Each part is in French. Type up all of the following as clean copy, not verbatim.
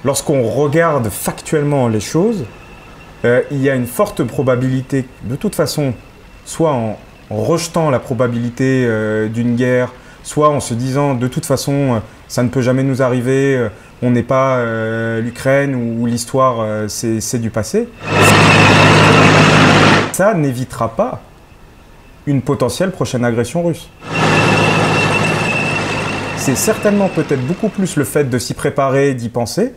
lorsqu'on regarde factuellement les choses, il y a une forte probabilité, de toute façon, soit en rejetant la probabilité d'une guerre, soit en se disant de toute façon ça ne peut jamais nous arriver, on n'est pas l'Ukraine ou l'histoire c'est du passé. Ça n'évitera pas une potentielle prochaine agression russe. C'est certainement peut-être beaucoup plus le fait de s'y préparer, d'y penser,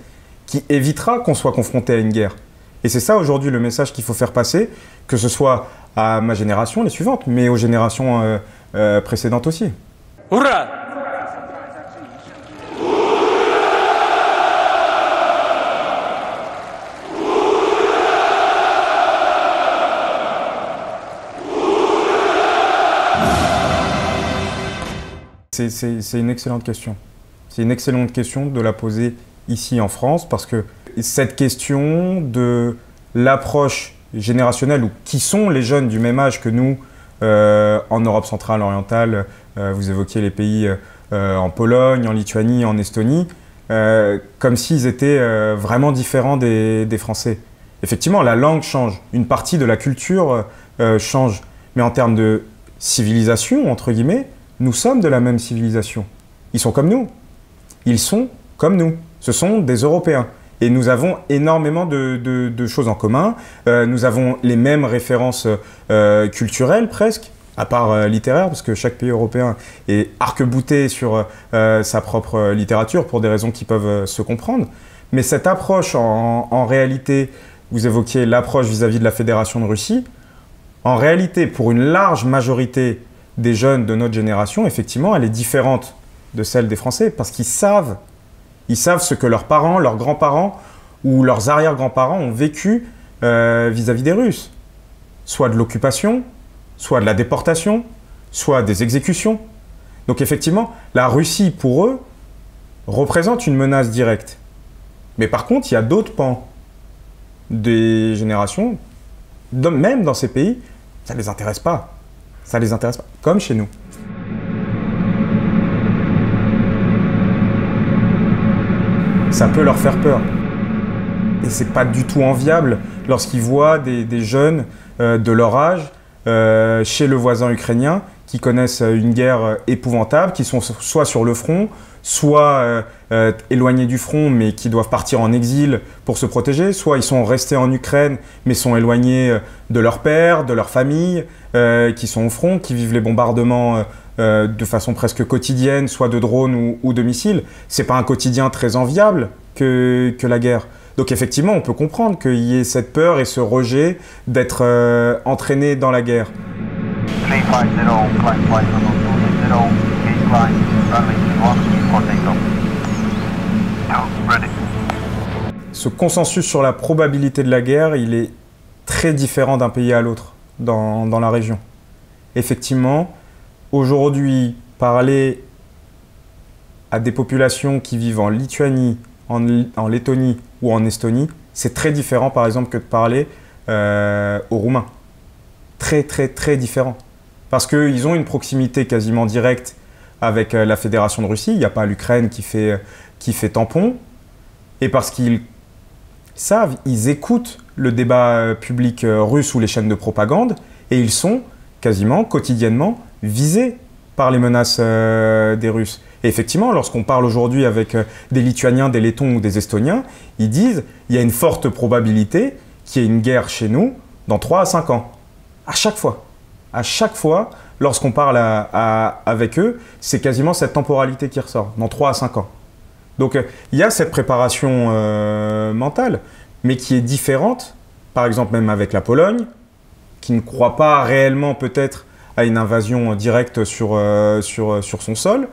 qui évitera qu'on soit confronté à une guerre. Et c'est ça aujourd'hui le message qu'il faut faire passer, que ce soit à ma génération, les suivantes, mais aux générations précédentes aussi. Hurrah! C'est une excellente question. C'est une excellente question de la poser ici en France, parce que cette question de l'approche générationnelle, ou qui sont les jeunes du même âge que nous en Europe centrale, orientale, vous évoquiez les pays en Pologne, en Lituanie, en Estonie, comme s'ils étaient vraiment différents des Français. Effectivement, la langue change, une partie de la culture change, mais en termes de civilisation, entre guillemets, nous sommes de la même civilisation. Ils sont comme nous. Ils sont comme nous. Ce sont des Européens. Et nous avons énormément de choses en commun. Nous avons les mêmes références culturelles, presque, à part littéraire, parce que chaque pays européen est arc-bouté sur sa propre littérature, pour des raisons qui peuvent se comprendre. Mais cette approche, en réalité, vous évoquiez l'approche vis-à-vis de la Fédération de Russie, en réalité, pour une large majorité des jeunes de notre génération, effectivement, elle est différente de celle des Français, parce qu'ils savent ce que leurs parents, leurs grands-parents ou leurs arrière-grands-parents ont vécu vis-à-vis des Russes. Soit de l'occupation, soit de la déportation, soit des exécutions. Donc effectivement, la Russie, pour eux, représente une menace directe. Mais par contre, il y a d'autres pans des générations, même dans ces pays, ça ne les intéresse pas. Ça ne les intéresse pas, comme chez nous. Ça peut leur faire peur. Et c'est pas du tout enviable lorsqu'ils voient des jeunes de leur âge chez le voisin ukrainien qui connaissent une guerre épouvantable, qui sont soit sur le front, soit éloignés du front mais qui doivent partir en exil pour se protéger, soit ils sont restés en Ukraine mais sont éloignés de leur père, de leur famille, qui sont au front, qui vivent les bombardements de façon presque quotidienne, soit de drones ou de missiles. C'est pas un quotidien très enviable que la guerre. Donc effectivement, on peut comprendre qu'il y ait cette peur et ce rejet d'être entraîné dans la guerre. 350, climb flight level 280, gate climb, runway 21, for takeoff. Ready. Ce consensus sur la probabilité de la guerre, il est très différent d'un pays à l'autre dans la région. Effectivement, aujourd'hui, parler à des populations qui vivent en Lituanie, en Lettonie ou en Estonie, c'est très différent par exemple que de parler aux Roumains. Très très différent. Parce qu'ils ont une proximité quasiment directe avec la Fédération de Russie. Il n'y a pas l'Ukraine qui fait tampon. Et parce qu'ils savent, ils écoutent le débat public russe ou les chaînes de propagande et ils sont quasiment quotidiennement visés par les menaces des Russes. Et effectivement, lorsqu'on parle aujourd'hui avec des Lituaniens, des Lettons ou des Estoniens, ils disent qu'il y a une forte probabilité qu'il y ait une guerre chez nous dans 3 à 5 ans. À chaque fois. À chaque fois, lorsqu'on parle avec eux, c'est quasiment cette temporalité qui ressort, dans 3 à 5 ans. Donc, il y a cette préparation mentale, mais qui est différente, par exemple même avec la Pologne, qui ne croit pas réellement peut-être à une invasion directe sur son sol,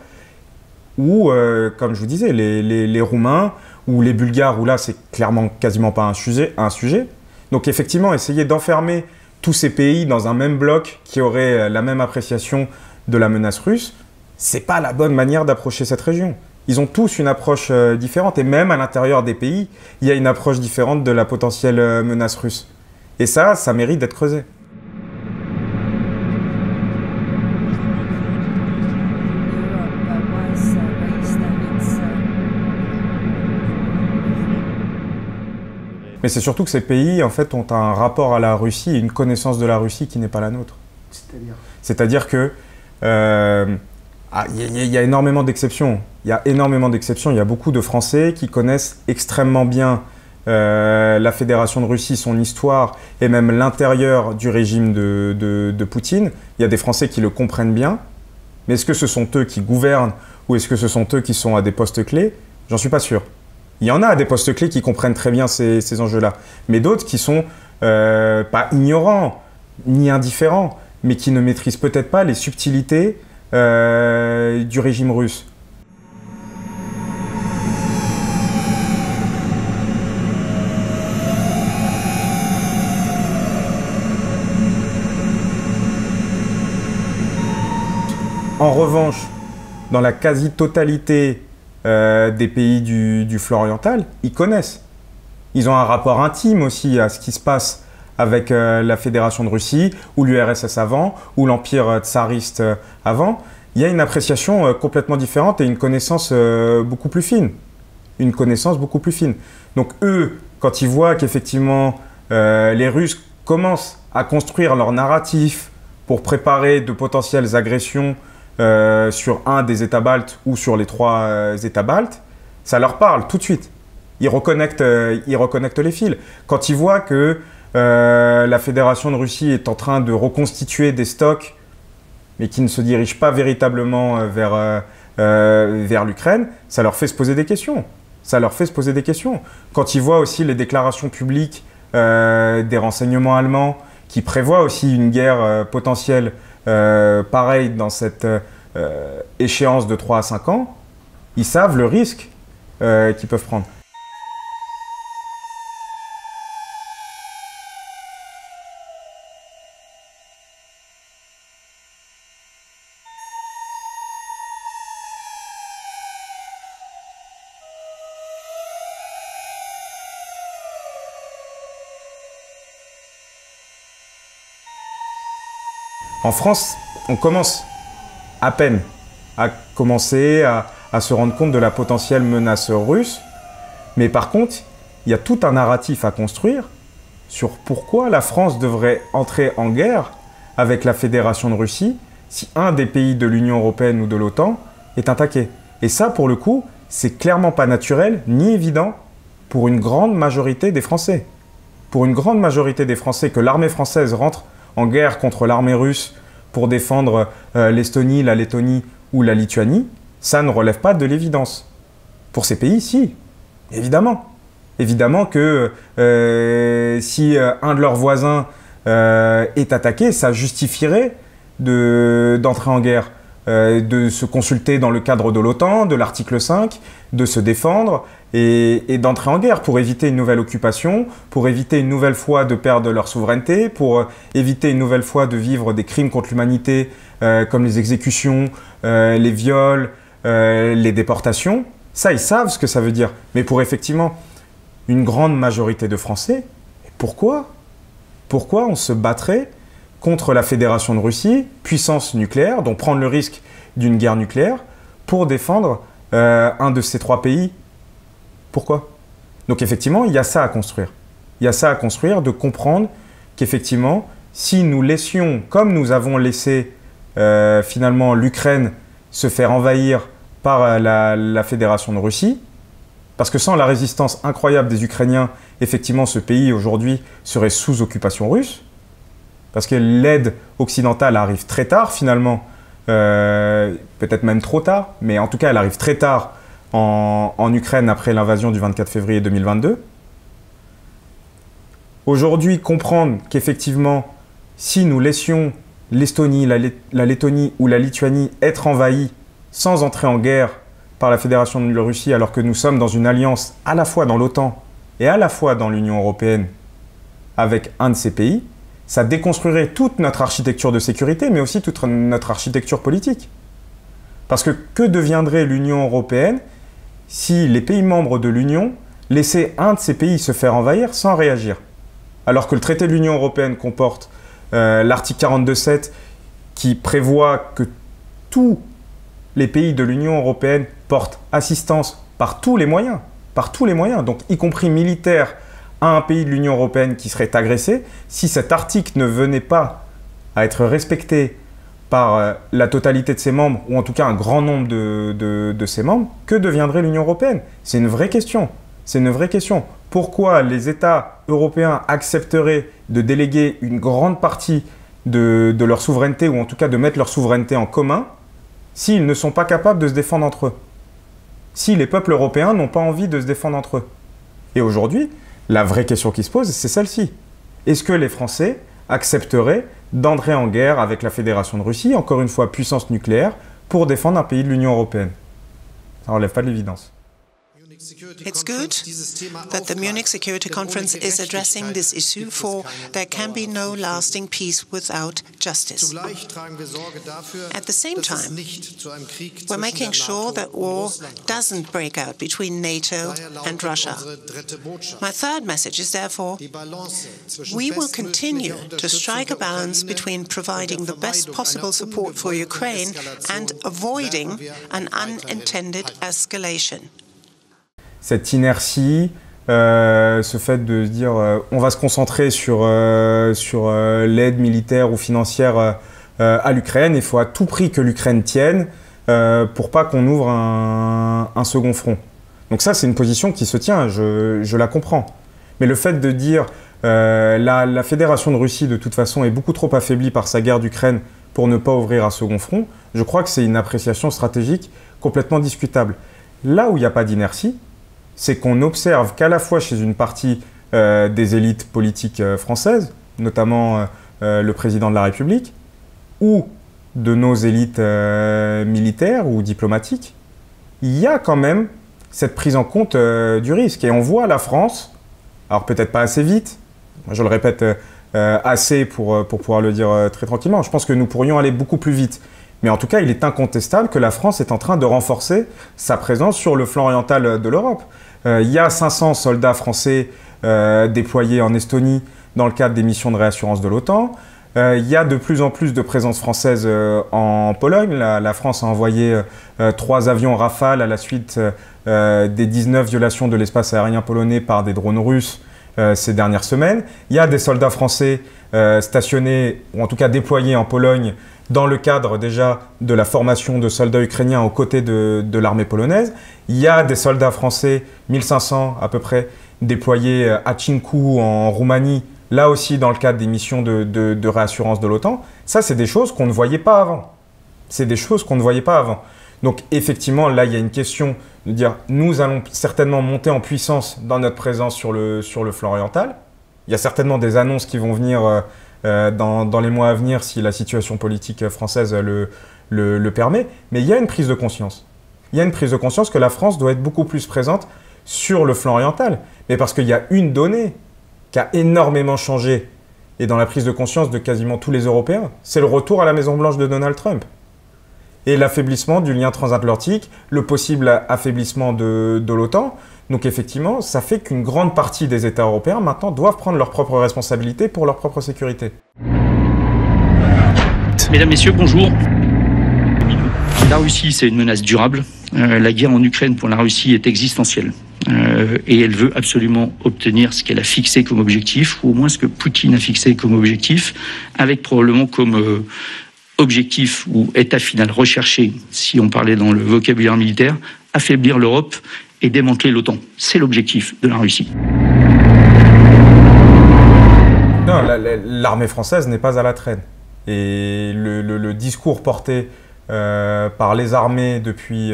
ou, comme je vous disais, les Roumains ou les Bulgares, où là, c'est clairement quasiment pas un sujet. Donc, effectivement, essayer d'enfermer tous ces pays dans un même bloc qui aurait la même appréciation de la menace russe, c'est pas la bonne manière d'approcher cette région. Ils ont tous une approche différente, et même à l'intérieur des pays, il y a une approche différente de la potentielle menace russe. Et ça mérite d'être creusé. Mais c'est surtout que ces pays, en fait, ont un rapport à la Russie et une connaissance de la Russie qui n'est pas la nôtre. C'est-à-dire que il y a énormément d'exceptions. Il y a énormément d'exceptions. Il y a beaucoup de Français qui connaissent extrêmement bien la Fédération de Russie, son histoire et même l'intérieur du régime de Poutine. Il y a des Français qui le comprennent bien. Mais est-ce que ce sont eux qui gouvernent ou est-ce que ce sont eux qui sont à des postes clés? J'en suis pas sûr. Il y en a à des postes clés qui comprennent très bien ces enjeux-là. Mais d'autres qui sont pas ignorants ni indifférents, mais qui ne maîtrisent peut-être pas les subtilités du régime russe. En revanche, dans la quasi-totalité des pays du flanc oriental, ils connaissent. Ils ont un rapport intime aussi à ce qui se passe avec la Fédération de Russie, ou l'URSS avant, ou l'Empire tsariste avant. Il y a une appréciation complètement différente et une connaissance beaucoup plus fine. Une connaissance beaucoup plus fine. Donc eux, quand ils voient qu'effectivement les Russes commencent à construire leur narratif pour préparer de potentielles agressions sur un des États baltes ou sur les 3 États baltes, ça leur parle tout de suite. Ils reconnectent les fils. Quand ils voient que la Fédération de Russie est en train de reconstituer des stocks, mais qui ne se dirigent pas véritablement vers l'Ukraine, ça leur fait se poser des questions. Ça leur fait se poser des questions. Quand ils voient aussi les déclarations publiques des renseignements allemands, qui prévoient aussi une guerre potentielle pareil dans cette échéance de 3 à 5 ans, ils savent le risque qu'ils peuvent prendre. En France, on commence à peine à commencer à se rendre compte de la potentielle menace russe. Mais par contre, il y a tout un narratif à construire sur pourquoi la France devrait entrer en guerre avec la Fédération de Russie si un des pays de l'Union européenne ou de l'OTAN est attaqué. Et ça, pour le coup, c'est clairement pas naturel ni évident pour une grande majorité des Français. Pour une grande majorité des Français, que l'armée française rentre en guerre contre l'armée russe pour défendre l'Estonie, la Lettonie ou la Lituanie, ça ne relève pas de l'évidence. Pour ces pays, si, évidemment. Évidemment que si un de leurs voisins est attaqué, ça justifierait d'entrer en guerre, de se consulter dans le cadre de l'OTAN, de l'article 5, de se défendre et d'entrer en guerre pour éviter une nouvelle occupation, pour éviter une nouvelle fois de perdre leur souveraineté, pour éviter une nouvelle fois de vivre des crimes contre l'humanité comme les exécutions, les viols, les déportations. Ça, ils savent ce que ça veut dire. Mais pour effectivement une grande majorité de Français, pourquoi on se battrait contre la Fédération de Russie, puissance nucléaire, donc prendre le risque d'une guerre nucléaire, pour défendre un de ces 3 pays? Pourquoi? Donc effectivement, il y a ça à construire. Il y a ça à construire, de comprendre qu'effectivement, si nous laissions, comme nous avons laissé finalement l'Ukraine se faire envahir par la Fédération de Russie, parce que sans la résistance incroyable des Ukrainiens, effectivement, ce pays aujourd'hui serait sous occupation russe, parce que l'aide occidentale arrive très tard finalement, peut-être même trop tard, mais en tout cas elle arrive très tard en Ukraine après l'invasion du 24 février 2022. Aujourd'hui, comprendre qu'effectivement, si nous laissions l'Estonie, la Lettonie ou la Lituanie être envahies sans entrer en guerre par la Fédération de Russie, alors que nous sommes dans une alliance à la fois dans l'OTAN et à la fois dans l'Union européenne avec un de ces pays, ça déconstruirait toute notre architecture de sécurité, mais aussi toute notre architecture politique. Parce que deviendrait l'Union européenne si les pays membres de l'Union laissaient un de ces pays se faire envahir sans réagir? Alors que le traité de l'Union européenne comporte l'article 42.7 qui prévoit que tous les pays de l'Union européenne portent assistance par tous les moyens, donc y compris militaires, à un pays de l'Union européenne qui serait agressé, si cet article ne venait pas à être respecté par la totalité de ses membres, ou en tout cas un grand nombre de ses membres, que deviendrait l'Union européenne? C'est une vraie question. C'est une vraie question. Pourquoi les États européens accepteraient de déléguer une grande partie de leur souveraineté, ou en tout cas de mettre leur souveraineté en commun, s'ils ne sont pas capables de se défendre entre eux? Si les peuples européens n'ont pas envie de se défendre entre eux? Et aujourd'hui, la vraie question qui se pose, c'est celle-ci. Est-ce que les Français accepteraient d'entrer en guerre avec la Fédération de Russie, encore une fois puissance nucléaire, pour défendre un pays de l'Union européenne? Ça ne relève pas de l'évidence. It's good that the Munich Security Conference is addressing this issue, for there can be no lasting peace without justice. At the same time, we're making sure that war doesn't break out between NATO and Russia. My third message is therefore, we will continue to strike a balance between providing the best possible support for Ukraine and avoiding an unintended escalation. Cette inertie, ce fait de se dire on va se concentrer sur l'aide militaire ou financière à l'Ukraine, il faut à tout prix que l'Ukraine tienne pour pas qu'on ouvre un second front. Donc ça, c'est une position qui se tient, je la comprends. Mais le fait de dire la Fédération de Russie, de toute façon, est beaucoup trop affaiblie par sa guerre d'Ukraine pour ne pas ouvrir un second front, je crois que c'est une appréciation stratégique complètement discutable. Là où il n'y a pas d'inertie, c'est qu'on observe qu'à la fois chez une partie des élites politiques françaises, notamment le président de la République, ou de nos élites militaires ou diplomatiques, il y a quand même cette prise en compte du risque. Et on voit la France, alors peut-être pas assez vite, je le répète assez pour pouvoir le dire très tranquillement, je pense que nous pourrions aller beaucoup plus vite. Mais en tout cas, il est incontestable que la France est en train de renforcer sa présence sur le flanc oriental de l'Europe. Il y a 500 soldats français déployés en Estonie dans le cadre des missions de réassurance de l'OTAN. Il y a de plus en plus de présence française en Pologne. La France a envoyé 3 avions Rafale à la suite des 19 violations de l'espace aérien polonais par des drones russes ces dernières semaines. Il y a des soldats français stationnés, ou en tout cas déployés en Pologne, dans le cadre déjà de la formation de soldats ukrainiens aux côtés de l'armée polonaise. Il y a des soldats français, 1500 à peu près, déployés à Chincu en Roumanie, là aussi dans le cadre des missions de réassurance de l'OTAN. Ça, c'est des choses qu'on ne voyait pas avant. C'est des choses qu'on ne voyait pas avant. Donc effectivement, là, il y a une question de dire, nous allons certainement monter en puissance dans notre présence sur le flanc oriental. Il y a certainement des annonces qui vont venir dans les mois à venir si la situation politique française le permet. Mais il y a une prise de conscience. Il y a une prise de conscience que la France doit être beaucoup plus présente sur le flanc oriental. Mais parce qu'il y a une donnée qui a énormément changé et dans la prise de conscience de quasiment tous les Européens, c'est le retour à la Maison-Blanche de Donald Trump. Et l'affaiblissement du lien transatlantique, le possible affaiblissement de l'OTAN. Donc effectivement, ça fait qu'une grande partie des États européens maintenant doivent prendre leurs propres responsabilités pour leur propre sécurité. Mesdames, Messieurs, bonjour. La Russie, c'est une menace durable. La guerre en Ukraine pour la Russie est existentielle. Et elle veut absolument obtenir ce qu'elle a fixé comme objectif, ou au moins ce que Poutine a fixé comme objectif, avec probablement comme objectif ou état final recherché, si on parlait dans le vocabulaire militaire, affaiblir l'Europe et démanteler l'OTAN. C'est l'objectif de la Russie. Non, l'armée française n'est pas à la traîne. Et le discours porté par les armées depuis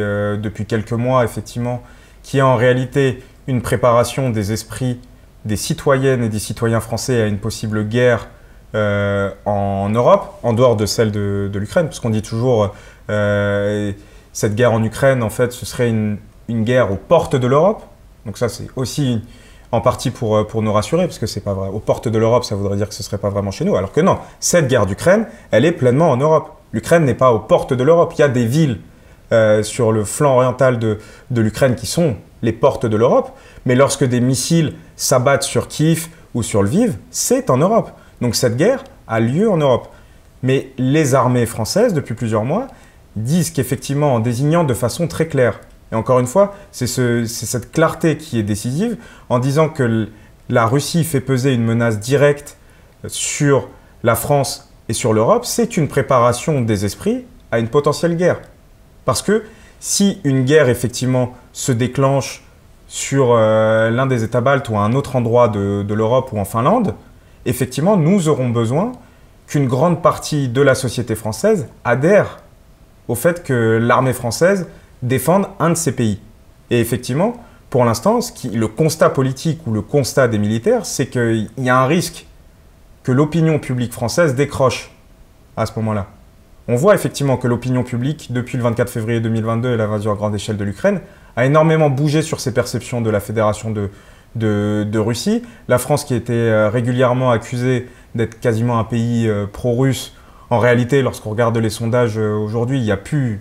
quelques mois, effectivement, qui est en réalité une préparation des esprits des citoyennes et des citoyens français à une possible guerre en Europe, en dehors de celle de l'Ukraine, parce qu'on dit toujours cette guerre en Ukraine, en fait, ce serait une guerre aux portes de l'Europe. Donc ça, c'est aussi en partie pour nous rassurer, parce que c'est pas vrai. Aux portes de l'Europe, ça voudrait dire que ce serait pas vraiment chez nous. Alors que non, cette guerre d'Ukraine, elle est pleinement en Europe. L'Ukraine n'est pas aux portes de l'Europe. Il y a des villes sur le flanc oriental de l'Ukraine qui sont les portes de l'Europe, mais lorsque des missiles s'abattent sur Kiev ou sur Lviv, c'est en Europe. Donc cette guerre a lieu en Europe. Mais les armées françaises, depuis plusieurs mois, disent qu'effectivement, en désignant de façon très claire, et encore une fois, c'est cette clarté qui est décisive, en disant que la Russie fait peser une menace directe sur la France et sur l'Europe, c'est une préparation des esprits à une potentielle guerre. Parce que si une guerre, effectivement, se déclenche sur l'un des États baltes ou à un autre endroit de l'Europe ou en Finlande, effectivement, nous aurons besoin qu'une grande partie de la société française adhère au fait que l'armée française défende un de ces pays. Et effectivement, pour l'instant, le constat politique ou le constat des militaires, c'est qu'il y a un risque que l'opinion publique française décroche à ce moment-là. On voit effectivement que l'opinion publique, depuis le 24 février 2022 et l'invasion à grande échelle de l'Ukraine, a énormément bougé sur ses perceptions de la Fédération de Russie. La France, qui était régulièrement accusée d'être quasiment un pays pro-russe, en réalité, lorsqu'on regarde les sondages aujourd'hui, il n'y a plus...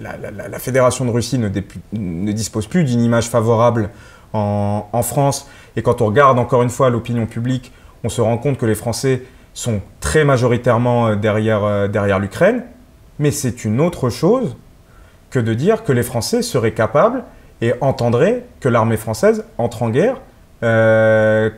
La Fédération de Russie ne dispose plus d'une image favorable en France. Et quand on regarde encore une fois l'opinion publique, on se rend compte que les Français sont très majoritairement derrière l'Ukraine. Mais c'est une autre chose que de dire que les Français seraient capables et entendraient que l'armée française entre en guerre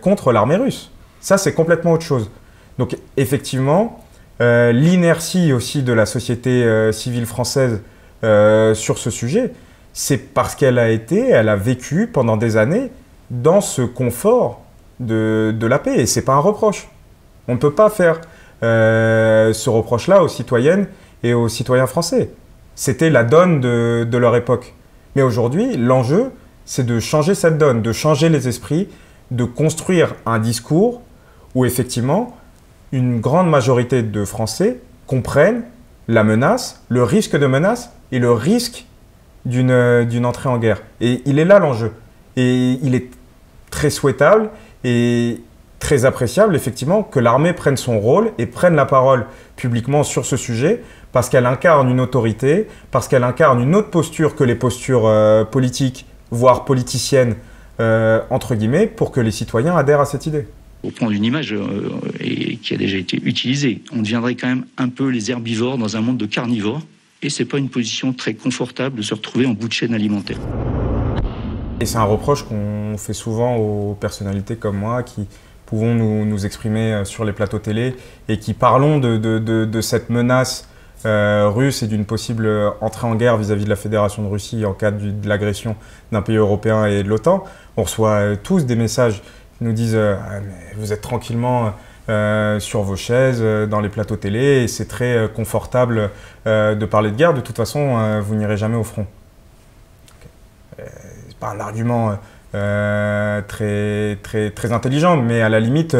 contre l'armée russe. Ça, c'est complètement autre chose. Donc, effectivement, l'inertie aussi de la société civile française sur ce sujet, c'est parce qu'elle a vécu pendant des années dans ce confort de la paix. Et ce n'est pas un reproche. On ne peut pas faire ce reproche-là aux citoyennes et aux citoyens français. C'était la donne de leur époque. Mais aujourd'hui, l'enjeu, c'est de changer cette donne, de changer les esprits, de construire un discours où effectivement, une grande majorité de Français comprennent la menace, le risque de menace et le risque d'une entrée en guerre. Et il est là l'enjeu. Et il est très souhaitable et très appréciable, effectivement, que l'armée prenne son rôle et prenne la parole publiquement sur ce sujet, parce qu'elle incarne une autorité, parce qu'elle incarne une autre posture que les postures politiques, voire politiciennes, entre guillemets, pour que les citoyens adhèrent à cette idée. Pour prendre une image qui a déjà été utilisée, on deviendrait quand même un peu les herbivores dans un monde de carnivores, et c'est pas une position très confortable de se retrouver en bout de chaîne alimentaire. Et c'est un reproche qu'on fait souvent aux personnalités comme moi qui pouvons nous exprimer sur les plateaux télé et qui parlons de cette menace russe et d'une possible entrée en guerre vis-à-vis de la Fédération de Russie en cas de l'agression d'un pays européen et de l'OTAN. On reçoit tous des messages qui nous disent mais vous êtes tranquillement sur vos chaises, dans les plateaux télé, et c'est très confortable de parler de guerre. De toute façon, vous n'irez jamais au front. C'est pas un argument très intelligent, mais à la limite,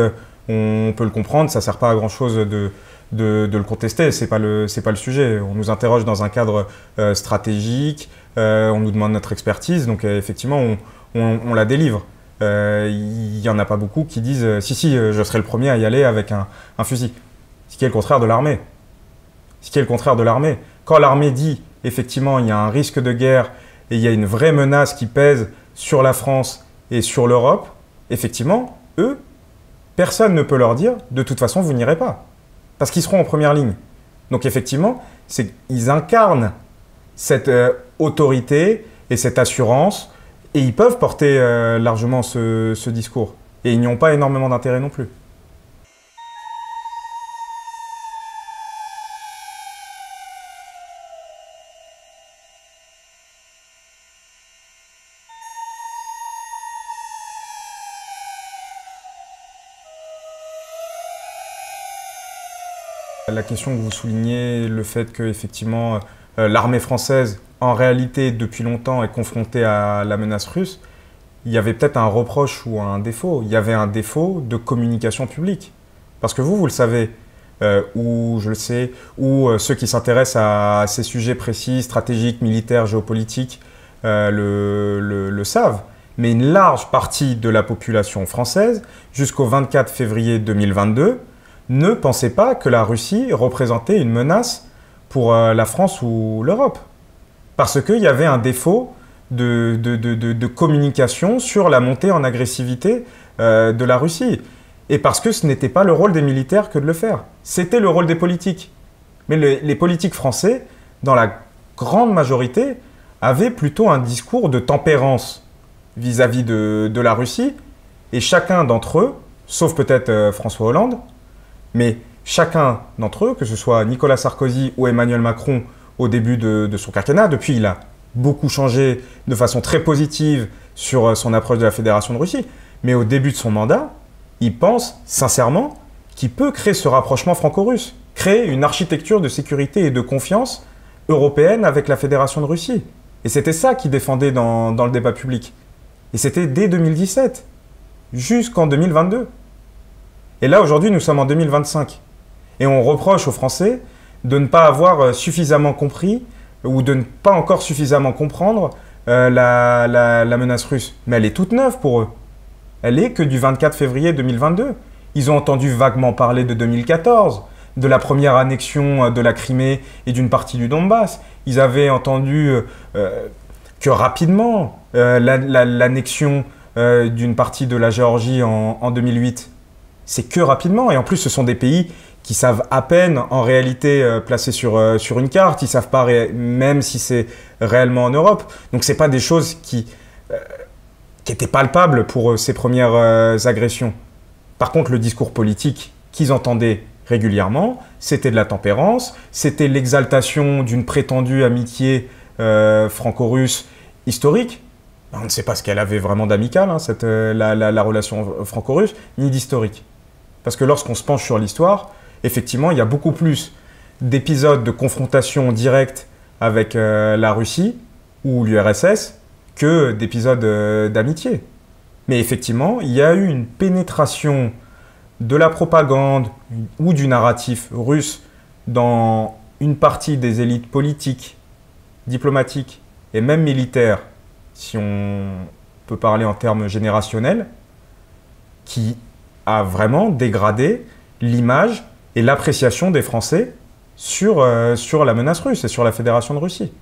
on peut le comprendre. Ça ne sert pas à grand-chose de le contester. C'est pas le sujet. On nous interroge dans un cadre stratégique, on nous demande notre expertise, donc effectivement, on la délivre. Il n'y en a pas beaucoup qui disent « si, je serai le premier à y aller avec un fusil ». Ce qui est le contraire de l'armée. Quand l'armée dit « effectivement, il y a un risque de guerre et il y a une vraie menace qui pèse sur la France et sur l'Europe », effectivement, eux, personne ne peut leur dire « de toute façon, vous n'irez pas ». Parce qu'ils seront en première ligne. Donc effectivement, ils incarnent cette autorité et cette assurance. Et ils peuvent porter largement ce discours. Et ils n'y ont pas énormément d'intérêt non plus. La question que vous soulignez, le fait qu'effectivement l'armée française, en réalité, depuis longtemps, est confrontée à la menace russe, il y avait peut-être un reproche ou un défaut. Il y avait un défaut de communication publique. Parce que vous le savez, ou je le sais, ou ceux qui s'intéressent à ces sujets précis, stratégiques, militaires, géopolitiques, le savent. Mais une large partie de la population française, jusqu'au 24 février 2022, ne pensait pas que la Russie représentait une menace pour la France ou l'Europe. Parce qu'il y avait un défaut de communication sur la montée en agressivité de la Russie. Et parce que ce n'était pas le rôle des militaires que de le faire. C'était le rôle des politiques. Mais les politiques français, dans la grande majorité, avaient plutôt un discours de tempérance vis-à-vis de la Russie Et chacun d'entre eux, sauf peut-être François Hollande, mais chacun d'entre eux, que ce soit Nicolas Sarkozy ou Emmanuel Macron au début de son quinquennat, depuis il a beaucoup changé de façon très positive sur son approche de la Fédération de Russie, mais au début de son mandat, il pense sincèrement qu'il peut créer ce rapprochement franco-russe, créer une architecture de sécurité et de confiance européenne avec la Fédération de Russie. Et c'était ça qu'il défendait dans le débat public. Et c'était dès 2017, jusqu'en 2022. Et là, aujourd'hui, nous sommes en 2025. Et on reproche aux Français de ne pas avoir suffisamment compris ou de ne pas encore suffisamment comprendre la menace russe. Mais elle est toute neuve pour eux. Elle est que du 24 février 2022. Ils ont entendu vaguement parler de 2014, de la première annexion de la Crimée et d'une partie du Donbass. Ils avaient entendu que rapidement, l'annexion d'une partie de la Géorgie en 2008, c'est que rapidement. Et en plus, ce sont des pays qui savent à peine, en réalité, placer sur une carte. Ils ne savent pas, même si c'est réellement en Europe. Donc, ce n'est pas des choses qui étaient palpables pour ces premières agressions. Par contre, le discours politique qu'ils entendaient régulièrement, c'était de la tempérance, c'était l'exaltation d'une prétendue amitié franco-russe historique. On ne sait pas ce qu'elle avait vraiment d'amical, hein, la relation franco-russe, ni d'historique. Parce que lorsqu'on se penche sur l'histoire, effectivement, il y a beaucoup plus d'épisodes de confrontation directe avec la Russie ou l'URSS que d'épisodes d'amitié. Mais effectivement, il y a eu une pénétration de la propagande ou du narratif russe dans une partie des élites politiques, diplomatiques et même militaires, si on peut parler en termes générationnels, qui a vraiment dégradé l'image et l'appréciation des Français sur la menace russe et sur la Fédération de Russie.